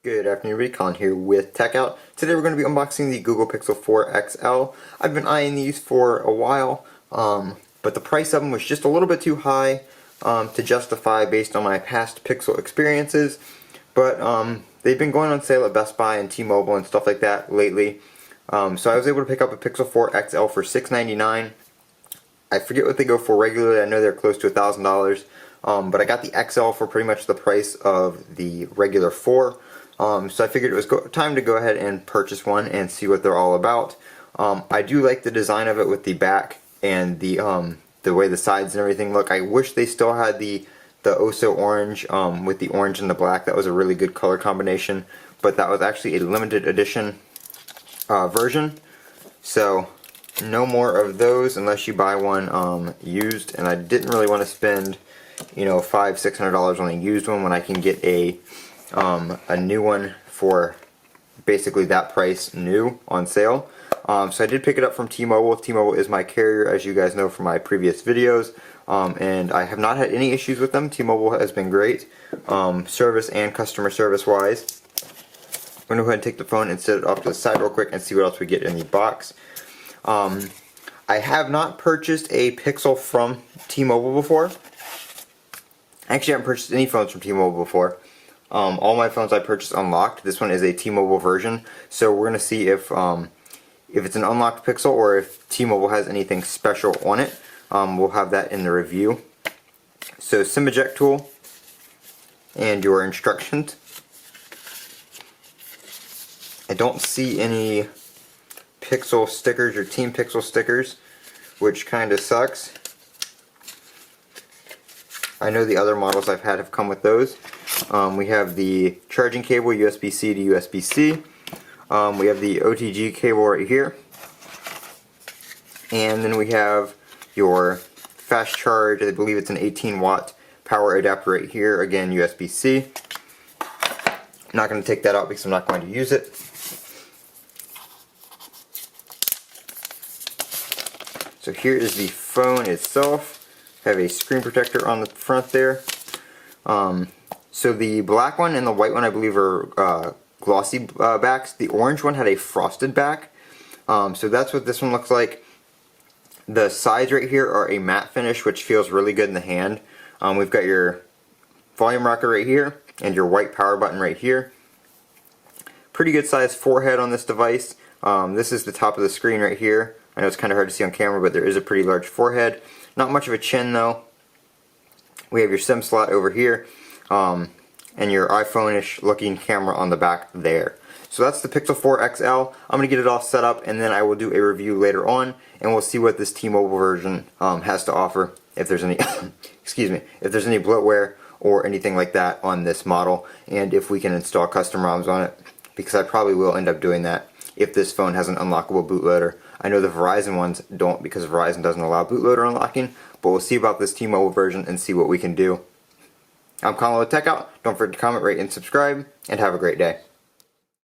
Good afternoon, everybody. Colin here with Techout. Today we're going to be unboxing the Google Pixel 4 XL. I've been eyeing these for a while, but the price of them was just a little bit too high to justify based on my past Pixel experiences. But they've been going on sale at Best Buy and T-Mobile and stuff like that lately. So I was able to pick up a Pixel 4 XL for $699. I forget what they go for regularly. I know they're close to $1,000. But I got the XL for pretty much the price of the regular 4. So I figured it was time to go ahead and purchase one and see what they're all about. I do like the design of it with the back and the way the sides and everything look. I wish they still had the Oso orange with the orange and the black. That was a really good color combination, but that was actually a limited edition version. So no more of those unless you buy one used, and I didn't really want to spend $500-600 on a used one when I can get a new one for basically that price new on sale. So I did pick it up from T-Mobile. T-Mobile is my carrier, as you guys know from my previous videos, and I have not had any issues with them. T-Mobile has been great, service and customer service wise. I'm going to go ahead and take the phone and set it off to the side real quick and see what else we get in the box. I have not purchased a Pixel from T-Mobile before. Actually, I haven't purchased any phones from T-Mobile before. All my phones I purchased unlocked. This one is a T-Mobile version, so we're gonna see if it's an unlocked Pixel or if T-Mobile has anything special on it. We'll have that in the review. So SIM eject tool and your instructions. I don't see any Pixel stickers or Team Pixel stickers, which kind of sucks. I know the other models I've had have come with those. We have the charging cable, USB-C to USB-C. We have the OTG cable right here. And then we have your fast charge, I believe it's an 18-watt power adapter right here, again USB-C. I'm not going to take that out because I'm not going to use it. So here is the phone itself. Have a screen protector on the front there. So the black one and the white one I believe are glossy backs. The orange one had a frosted back. So that's what this one looks like. The sides right here are a matte finish, which feels really good in the hand. We've got your volume rocker right here and your white power button right here. Pretty good sized forehead on this device. This is the top of the screen right here. I know it's kind of hard to see on camera, but there is a pretty large forehead. Not much of a chin though. We have your SIM slot over here, and your iPhone-ish looking camera on the back there. So that's the Pixel 4 XL. I'm going to get it all set up and then I will do a review later on, and we'll see what this T-Mobile version has to offer, if there's any excuse me, if there's any bloatware or anything like that on this model, and if we can install custom ROMs on it, because I probably will end up doing that if this phone has an unlockable bootloader. I know the Verizon ones don't, because Verizon doesn't allow bootloader unlocking, but we'll see about this T-Mobile version and see what we can do. I'm Colin with Techout. Don't forget to comment, rate, and subscribe, and have a great day.